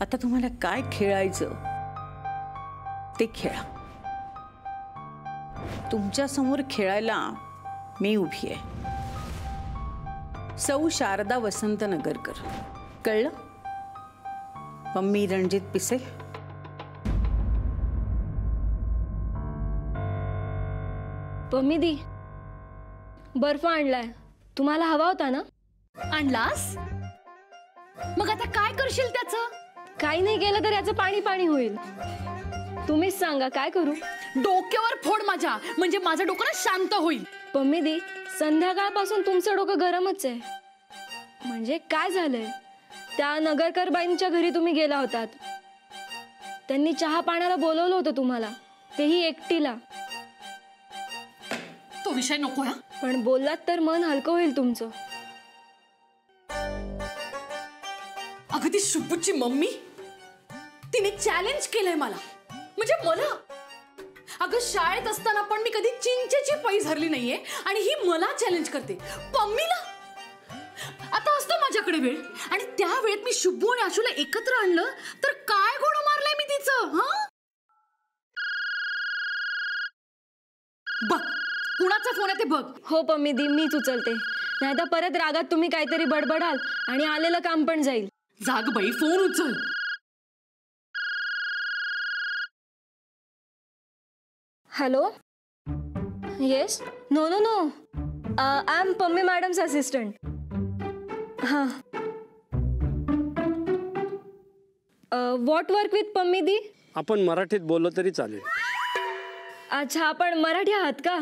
आता तुम्हाला काय खेळायचं ते खेळा. तुमच्या समोर खेळायला मी उभी आहे. सौ शारदा वसंत नगरकर, कळलं? मम्मी रणजित पिसे. पम्मी दी, बर्फ आणलाय. तुम्हाला हवा होता ना? आणलास? मग आता काय करशील त्याचं? काही नाही केलं तर याचं पाणी पाणी होईल. तुम्हीच सांगा काय करू. डोक्यावर फोड माझ्या, म्हणजे माझं डोकं ना शांत होईल. पम्मी दी, संध्याकाळपासून तुमचं डोकं गरमच आहे. म्हणजे काय झालंय? त्या नगरकर बाईंच्या घरी तुम्ही गेला होतात. त्यांनी चहा पाण्याला बोलवलं होतं तुम्हाला, तेही एकटीला. तो विषय नको हा. पण बोललात तर मन हलकं होईल तुमचं. अगं ती शुभूची मम्मी, तिने चॅलेंज केलंय मला. म्हणजे मला. अगं शाळेत असताना पण मी कधी चिंचेची पै धरली नाहीये आणि ही मला चॅलेंज करते. पम्मीला आता असतं माझ्याकडे वेळ आणि त्या वेळेत मी शुभू आणि आशूला एकत्र आणलं तर काय घोडं मारलंय मी तिचं. हा बघ, कुणाचा फोन आहे ते बघ. हो पम्मी दी, मीच उचलते. नाहीतर परत रागात तुम्ही काहीतरी बडबडाल आणि आलेलं काम पण जाईल. जाग बाई, फोन उचल. Hello. Yes. No no no, I am Pammi madam's assistant. हां. What work with Pammi di? आपण मराठीत बोललो तरी चालेल. अच्छा, आपण मराठी आहात का?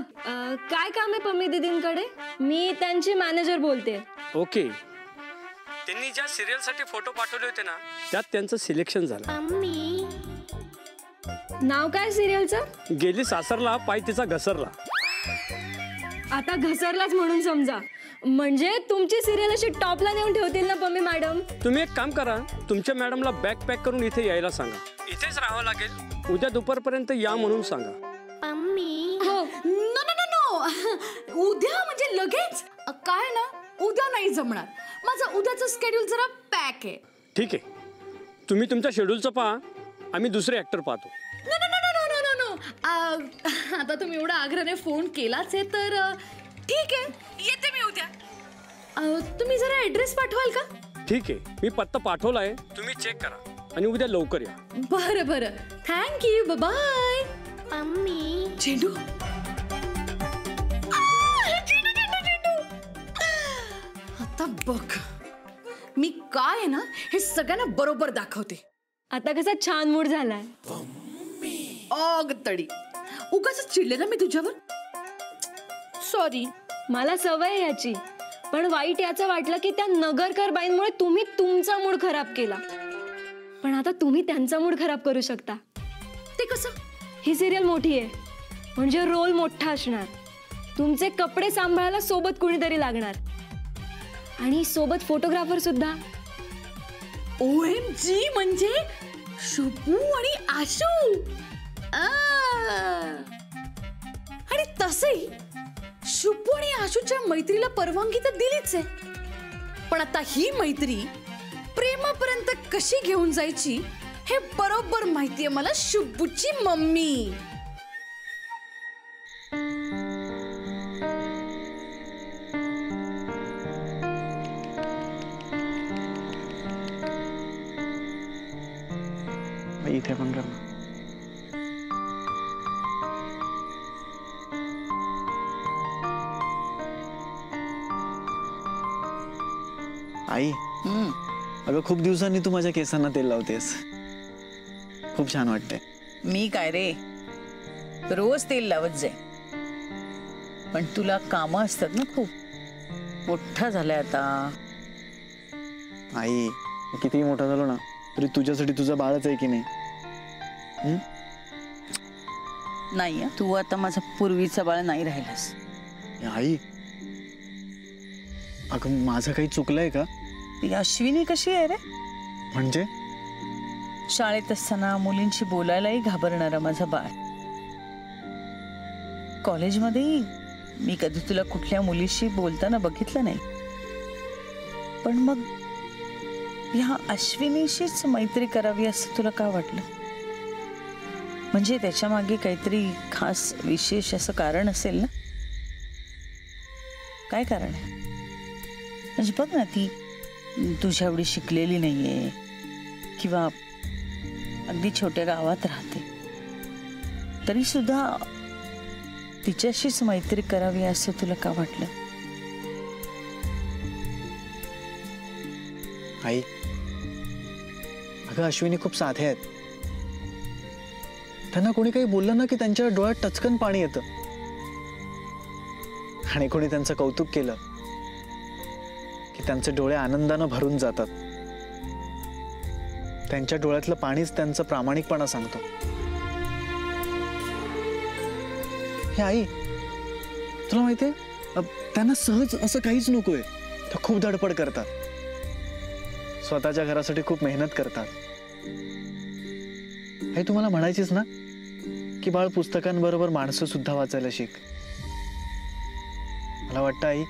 काय काम आहे पम्मी दीदींकडे? मी त्यांची मॅनेजर बोलते. ओके. त्यांनी ज्या सिरियलसाठी फोटो पाठवले होते ना, त्यात त्यांचं सिलेक्शन झालं. नाव काय सिरियलचं? गेली सासरला पाय तिचा घसरला. आता घसरलाच म्हणून समजा. म्हणजे तुमची सिरियल अशी टॉपला नेऊन ठेवतील ना पम्मी मॅडम? तुम्ही एक काम करा, तुमच्या मॅडमला बॅग पॅक करून इथे यायला सांगा. इथेच राहावं लागेल. उद्या दुपारपर्यंत या म्हणून सांगा. हो. नो नो नो नो, उद्या म्हणजे लगेच? काय ना, उद्या नाही जमणार. माझं उद्याचं स्केड्यूल जरा पॅक आहे. ठीक आहे, तुम्ही तुमच्या शेड्यूलचं पहा, आम्ही दुसरे ऍक्टर पाहतो. No no no no no no no, आता तुम्ही एवढा आग्रहाने फोन केलाच आहे तर ठीक आहे, येते मी उद्या. तुम्ही जरा ऍड्रेस पाठवाल का? ठीक आहे, मी पत्ता पाठवलाय, तुम्ही चेक करा आणि उद्या लवकर या. बरं बरं, थँक्यू, बाय. मम्मी चेंडू. आता बघ, मी काय आहे ना हे सगळ्यांना बरोबर दाखवते. आता कसा छान मूड झालाय. अग तडी, उगाच चिडले ना मी तुझ्यावर. सॉरी. मला सवय आहे याची. पण वाईट याचं वाटलं की त्या नगरकर बाईंमुळे तुम्ही तुमचा मूड खराब केला. पण आता तुम्ही त्यांचा मूड खराब करू शकता. ते कसं? ही सिरियल मोठी आहे, म्हणजे रोल मोठा असणार. तुमचे कपडे सांभाळायला सोबत कुणीतरी लागणार आणि सोबत फोटोग्राफर सुद्धा. OMG, म्हणजे शुभू आणि आशू. आणि तसंही शुभू आणि आशूच्या मैत्रीला परवानगी तर दिलीच आहे. पण आता ही मैत्री प्रेमापर्यंत कशी घेऊन जायची हे बरोबर माहितीये मला शुभूची मम्मी. इथे पण कर. आई, अगं खूप दिवसांनी तू माझ्या केसांना तेल लावतेस. खूप छान वाटतंय. मी काय रे, रोज तेल लावत जाय. पण तुला कामं असतात ना खूप. मोठा झालाय आता. आई, कितीही मोठा झालो ना तरी तुझ्यासाठी तुझं बाळच आहे की नाही? नाही, तू आता माझा पूर्वीचा बाळ नाही राहिलास. आई, अगं माझं काही चुकलंय का? ती अश्विनी कशी आहे रे? म्हणजे शाळेत असताना मुलींशी बोलायलाही घाबरणारा माझा बाळ. कॉलेजमध्येही मी कधी तुला कुठल्या मुलीशी बोलताना बघितलं नाही. पण मग ह्या अश्विनीशीच मैत्री करावी असं तुला का वाटलं? म्हणजे त्याच्या मागे काहीतरी खास विशेष असं कारण असेल ना? काय कारण आहे? म्हणजे बघ ना, ती तुझ्या एवढी शिकलेली नाहीये किंवा अगदी छोट्या गावात राहते, तरी सुद्धा तिच्याशीच मैत्री करावी असं तुला का वाटलं? आई, अगं अश्विनी खूप साधे आहेत. त्यांना कोणी काही बोललं ना की त्यांच्या डोळ्यात टचकन पाणी येतं, आणि कोणी त्यांचं कौतुक केलं की त्यांचे डोळे आनंदानं भरून जातात. त्यांच्या डोळ्यातलं पाणीच त्यांचं प्रामाणिकपणा सांगतो. हे आई, तुला माहितीये, त्यांना सहज असं काहीच नकोय. ते खूप धडपड करतात, स्वतःच्या घरासाठी खूप मेहनत करतात. हे तुम्हाला म्हणायचीच ना की बाळ, पुस्तकांबरोबर माणसं सुद्धा वाचायला शिक. मला वाटतं आई,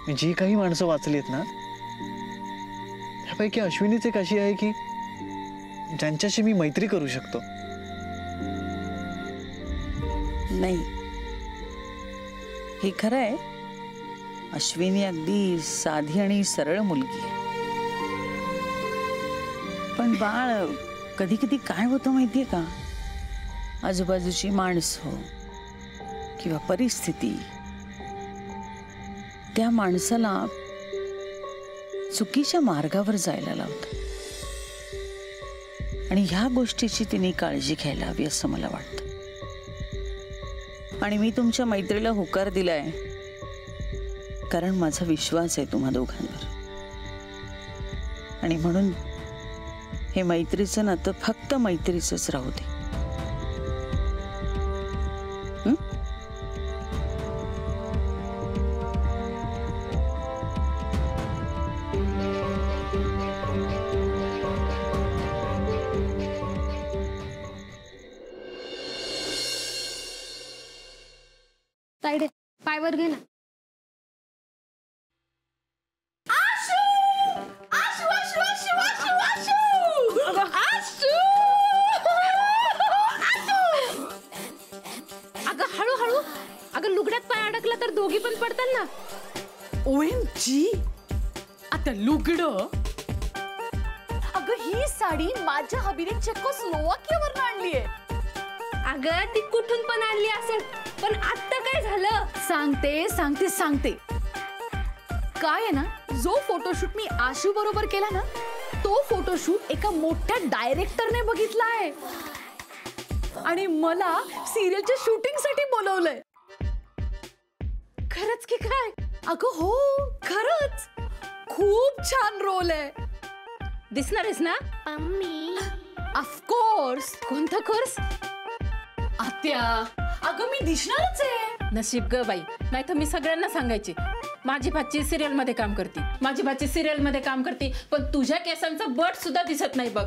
मी जी काही माणसं वाचली आहेत ना, त्यापैकी अश्विनीच एक अशी आहे की ज्यांच्याशी मी मैत्री करू शकतो. नाही, हे खरं आहे. अश्विनी अगदी साधी आणि सरळ मुलगी आहे. पण बाळ, कधी कधी काय होतं माहितीये का, आजूबाजूची माणसं किंवा परिस्थिती त्या माणसाला चुकीच्या मार्गावर जायला लावतं. आणि ह्या गोष्टीची तिने काळजी घ्यायला हवी असं मला वाटतं. आणि मी तुमच्या मैत्रीला होकार दिलाय कारण माझा विश्वास आहे तुम्हा दोघांवर. आणि म्हणून हे मैत्रीचं नातं फक्त मैत्रीचंच राहू दे. ताईडे, पायवर घे ना. अगं हळूहळू, अगं लुगड्यात पाय अडकला तर दोघी पण पडतात ना. OMG, आता लुगडं. अगं ही साडी माझ्या हबीने चेकोस्लोवाकियावरून आणलीये. अगं ती कुठून पण आणली असेल, पण आता काय झालं? सांगते. काय आहे ना, जो फोटोशूट मी आशू बरोबर केला ना, तो फोटोशूट एका मोठ्या डायरेक्टरने बघितलाय आणि मला सिरियलच्या शूटिंग साठी बोलवलंय. खरंच की काय? अगं हो, खरंच खूप छान रोल आहे. दिसणार आहेस ना? ऑफकोर्स. कोणता कोर्स? आत्या, अगं मी दिसणारच आहे. नशीब ग बाई, नाही तर मी सगळ्यांना सांगायची माझी भाची सिरियल मध्ये काम करते, पण तुझ्या केसांचा बट सुद्धा दिसत नाही बघ.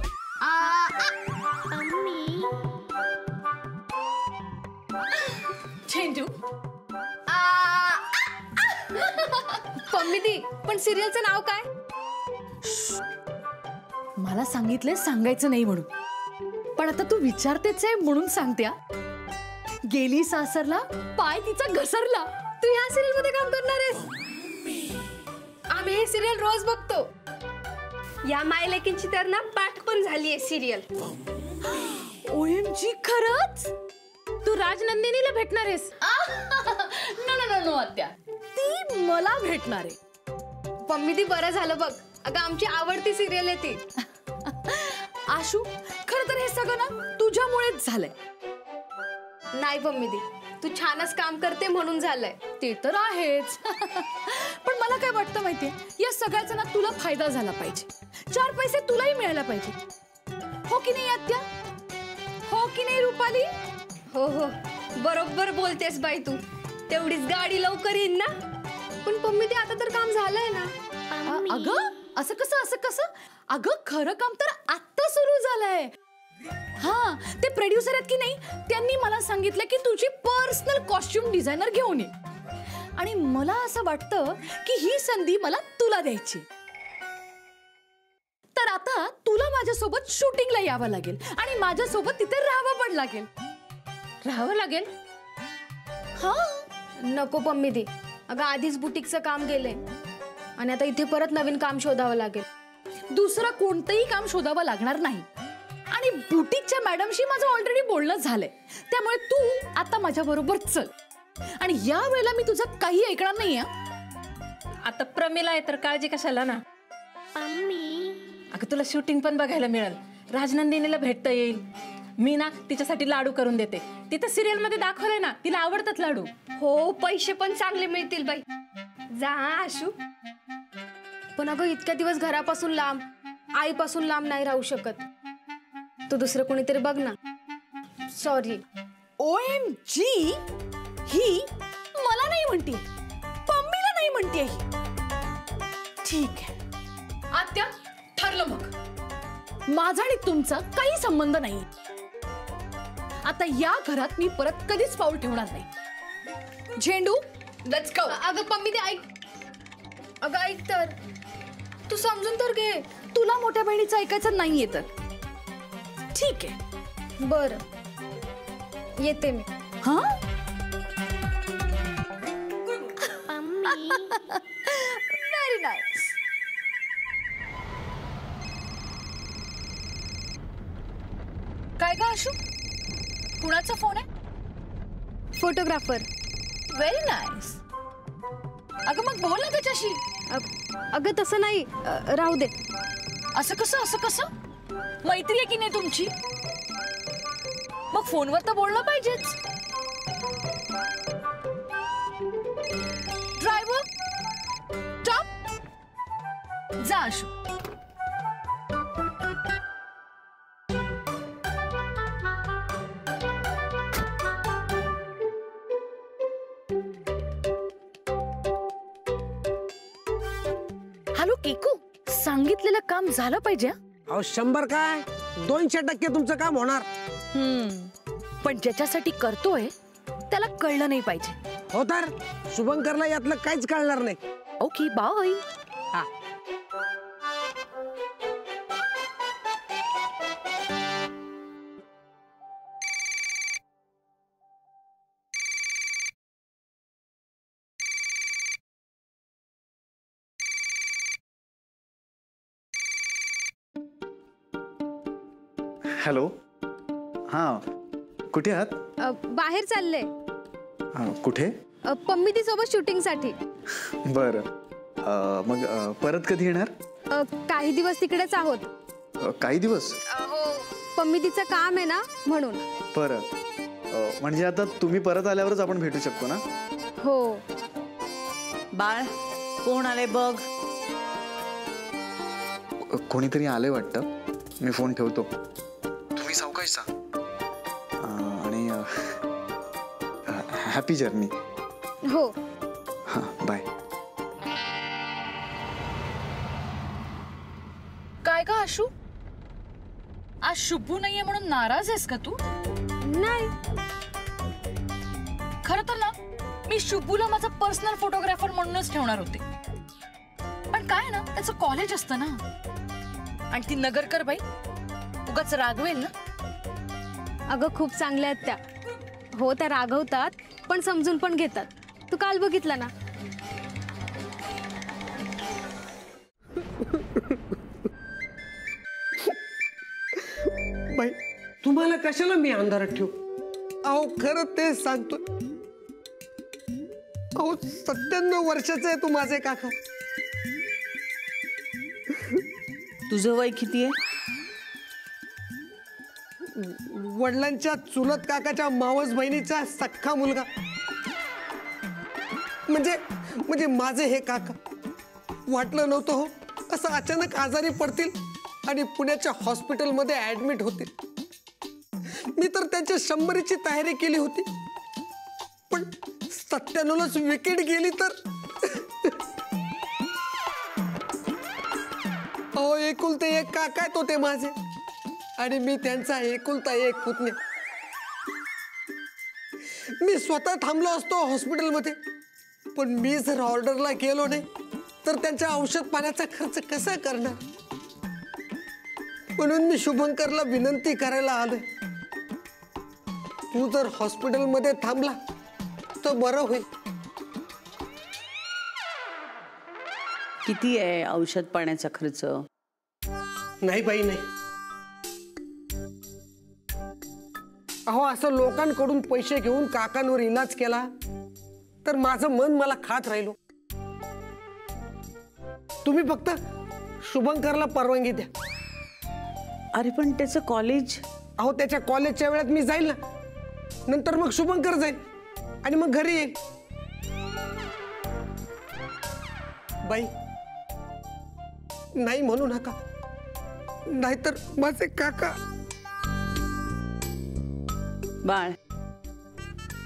झेंडू. मम्मी दी, पण सिरियलचं नाव काय? मला सांगितलंय सांगायचं नाही म्हणून, पण आता तू विचारतेच आहे म्हणून सांगते. गेली सासरला, पाय तिचा घसरला. तू ह्या सिरियल मध्ये काम करणार आहेस? आम्ही हे सिरियल रोज बघतो. या मायलेकींची तर ना पाठ पण झाली आहे सिरियल. OMG, खरंच? तू राजनंदिनीला भेटणार आहेस? नो आत्या, ती मला भेटणार आहे. मम्मी दी, बरं झालं बघ. अगं आमची आवडती सिरियल आहे ती. आशू, खरं तर हे सगळं ना तुझ्यामुळेच झालंय. नाही मम्मी दी, तू छानच काम करते म्हणून झालंय. ते तर आहेच. पण मला काय वाटतं माहितीये, या सगळ्याचा ना तुला फायदा झाला पाहिजे. 4 पैसे तुलाही मिळायला पाहिजे. हो की नाही आत्या? हो की नाही रुपाली? हो, बरोबर बोलतेस बाई तू. तेवढीच गाडी लवकर येईन ना. पण मम्मी दी, आता तर काम झालंय ना. अगं असं कसं? अगं खरं काम तर आत्ता सुरू झालंय. हा, ते प्रोड्युसर आहेत की नाही, त्यांनी मला सांगितलं की तुझी पर्सनल कॉस्ट्युम डिझायनर घेऊन ये. आणि मला असं वाटतं की ही संधी मला तुला द्यायची. तर आता माझ्यासोबत शूटिंगला यावं लागेल आणि माझ्यासोबत तिथे राहावं पण लागेल. राहावं लागेल. हा, नको पम्मी दी, अगं आधीच बुटीकचं काम गेलंय आणि आता इथे परत नवीन काम शोधावं लागेल. दुसरं कोणतंही काम शोधावं लागणार नाही. आणि बुटीकच्या मॅडमशी माझं ऑलरेडी बोलणं झालंय. त्यामुळे तू आता माझ्या बरोबर चल. आणि या वेळेला मी तुझं काही ऐकणार नाहीये. आता प्रमिला आहे तर काळजी कशाला ना. अगं तुला शूटिंग पण बघायला मिळेल. राजनंदिनीला भेटता येईल. मी ना तिच्यासाठी लाडू करून देते. तिथं सिरियल मध्ये दाखवलंय ना, तिला आवडतात लाडू. हो, पैसे पण चांगले मिळतील बाई. जा आशू. पण अगं इतक्या दिवस घरापासून लांब, आईपासून लांब नाही राहू शकत. तू दुसरं कोणीतरी बघ ना. सॉरी. OMG, ही मला नाही म्हणतीये, पम्मीला नाही म्हणतीये ही. ठीक आहे आत्या, ठरलं मग. माझा आणि तुमचा काही संबंध नाही. आता या घरात मी परत कधीच पाऊल ठेवणार नाही. झेंडू, लेट्स गो. अगं पम्मी दे, ऐक. अगं ऐक तर, तू समजून तर घे. तुला मोठ्या बहिणीचं ऐकायचं नाहीये तर ठीक आहे. बरं, येते मी. हा, व्हेरी नाईस. काय का आशू, कुणाचा फोन आहे? फोटोग्राफर. Very nice. अगं मग बोल ना त्याच्याशी. अगं तसं नाही, राहू दे. असं कसं, असं कसं? मैत्री आहे की नाही तुमची? मग फोनवर तर बोललं पाहिजेच. Driver, stop. जा आशू. हॅलो केकू, सांगितलेलं काम झालं पाहिजे. अहो 100 काय 200% तुमचं काम होणार. पण ज्याच्यासाठी करतोय त्याला कळलं नाही पाहिजे. हो तर शुभंकरला यातलं काहीच कळणार नाही. Okay bye. हा. हॅलो. हां, कुठे आहात? बाहेर चालले. कुठे? पम्मी दी सोबत शूटिंगसाठी. बरं. मग परत कधी येणार? काही दिवस तिकडेच आहोत. काही दिवस? हो, पम्मी दीचं काम आहे ना, म्हणून. बरं. म्हणजे आता तुम्ही परत आल्यावरच आपण भेटू शकतो ना? हो. बाळ, कोण आले बघ. कोणीतरी आले वाटतं. मी फोन ठेवतो. तुम्ही सावकाश जा. आणि हॅपी जर्नी. हो. हां, बाय. काय का आशू, आज शुभू नाहीये म्हणून नाराज आहेस का तू? नाही. खरं तर ना, मी शुभूला माझा पर्सनल फोटोग्राफर म्हणूनच ठेवणार होते. पण काय ना, त्याचं कॉलेज असतं ना. आणि ती नगरकर बाई उगाच रागवेल ना. अगं खूप चांगल्या आहेत त्या. हो, त्या रागवतात पण समजून पण घेतात. तू काल बघितलं ना. बाई, तुम्हाला कशाला मी अंधारात ठेवू? अहो खरं तेच सांगतो. अहो 97 वर्षाचे आहे तू माझे काका. तुझं वय किती आहे? वडिलांच्या चुलत काकाच्या मावस बहिणीचा सख्खा मुलगा. म्हणजे माझे हे काका. वाटलं नव्हतं हो असं अचानक आजारी पडतील आणि पुण्याच्या हॉस्पिटलमध्ये ऍडमिट होतील. मी तर त्यांच्या 100ची तयारी केली होती. पण 97लाच विकेट गेली तर. अहो एकुलते एक काका आहेत होते माझे आणि मी त्यांचा एकुलता एक पुतण्या. मी स्वतः थांबलो असतो हॉस्पिटलमध्ये, पण मी जर ऑर्डरला गेलो नाही तर त्यांच्या औषध पाण्याचा खर्च कसा करणार? म्हणून मी शुभंकरला विनंती करायला आलोय, तू जर हॉस्पिटलमध्ये थांबला तर बरं होईल. किती आहे औषध पाण्याचा खर्च? नाही बाई नाही. अहो असं लोकांकडून पैसे घेऊन काकांवर इलाज केला तर माझं मन मला खात राहिलो. तुम्ही फक्त शुभंकरला परवानगी द्या. अरे पण त्याचं कॉलेज. अहो त्याच्या कॉलेजच्या वेळात मी जाईल ना, नंतर मग शुभंकर जाईल आणि मग घरी येईल. बाई नाही म्हणू नका, नाहीतर माझे काका. बाळ,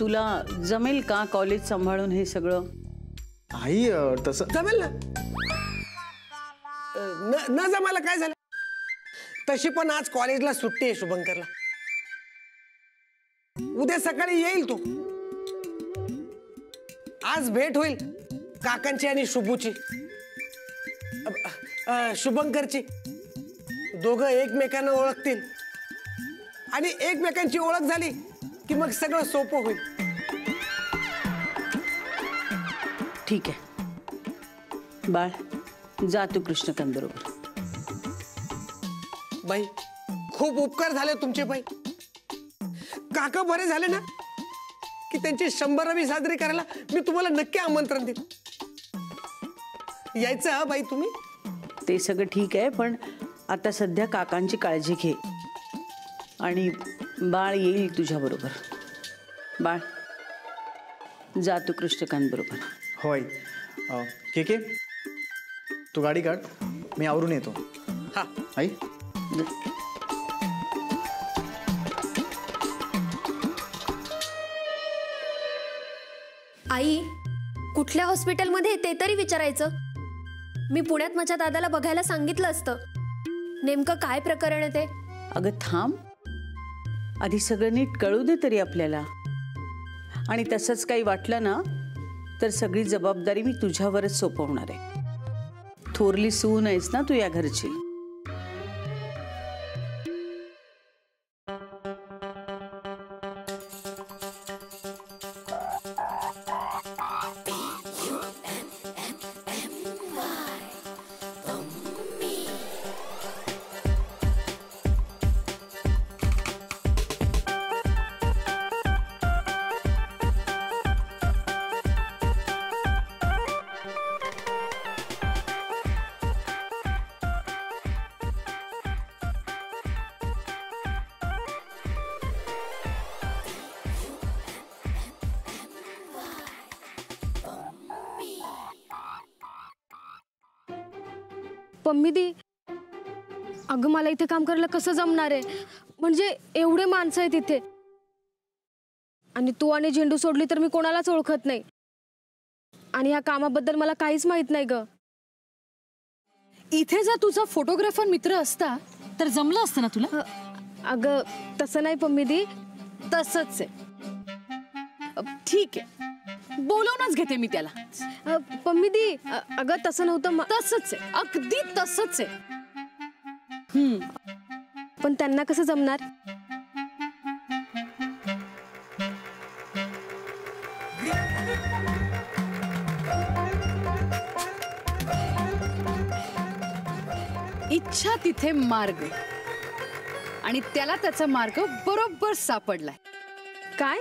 तुला जमेल का कॉलेज सांभाळून हे सगळं? आई तसं जमेल ना. न जमायला काय झालं? तशी पण आज कॉलेजला सुट्टी आहे शुभंकरला. उद्या सकाळी येईल तो. आज भेट होईल काकांची आणि शुभूची, शुभंकरची. दोघं एकमेकांना ओळखतील आणि एकमेकांची ओळख झाली की मग सगळं सोपं होईल. ठीक आहे बाळ, जा तू कृष्णकांत बरोबर. बाई खूप उपकार झाले तुमचे बाई. काका बरे झाले ना की त्यांची 100वी साजरी करायला मी तुम्हाला नक्की आमंत्रण देईन. यायचं हा बाई तुम्ही? ते सगळं ठीक आहे, पण आता सध्या काकांची काळजी घे आणि बाळ येईल तुझ्या बरोबर. बाळ जा तू कृष्णकांत बरोबर. होय. के तू गाडी काढ, मी आवरून येतो. हा आई. आई, कुठल्या हॉस्पिटलमध्ये ते तरी विचारायचं. मी पुण्यात माझ्या दादाला बघायला सांगितलं असतं. नेमकं काय प्रकरण आहे ते? अगं थांब, आधी सगळं नीट कळू दे तरी आपल्याला. आणि तसंच काही वाटलं ना तर सगळी जबाबदारी मी तुझ्यावरच सोपवणार आहे. थोरली सून आहेस ना तू या घरची. पम्मी दी, अगं मला इथे काम करायला कसं जमणार आहे? म्हणजे एवढे माणसं आहेत इथे, आणि तू आणि झेंडू सोडली तर मी कोणालाच ओळखत नाही. आणि ह्या कामाबद्दल मला काहीच माहित नाही ग. इथे जर तुझा फोटोग्राफर मित्र असता तर जमलं असतं ना तुला. अगं तसं नाही पम्मी दी, तसंच आहे. ठीक आहे, बोलवूनच घेते मी त्याला. पम्मी दी, अगं तसं नव्हतं. तसंच आहे, अगदी तसंच आहे. पण त्यांना कसं जमणार? इच्छा तिथे मार्ग, आणि त्याला त्याचा मार्ग बरोबर सापडलाय. काय?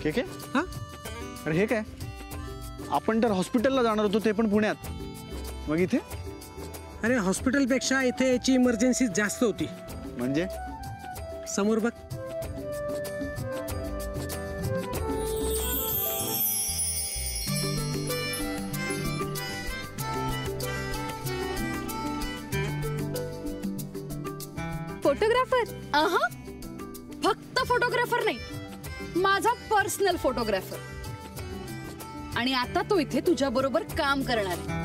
के हा? अरे हे काय, आपण तर हॉस्पिटलला जाणार होतो ते पण पुण्यात, मग इथे? अरे हॉस्पिटलपेक्षा इथे याची इमर्जन्सी जास्त होती. म्हणजे समोर बघ. फोटोग्राफर? फक्त फोटोग्राफर नाही, माझा पर्सनल फोटोग्राफर. आणि आता तो इथे तुझ्या बरोबर काम करणार आहे.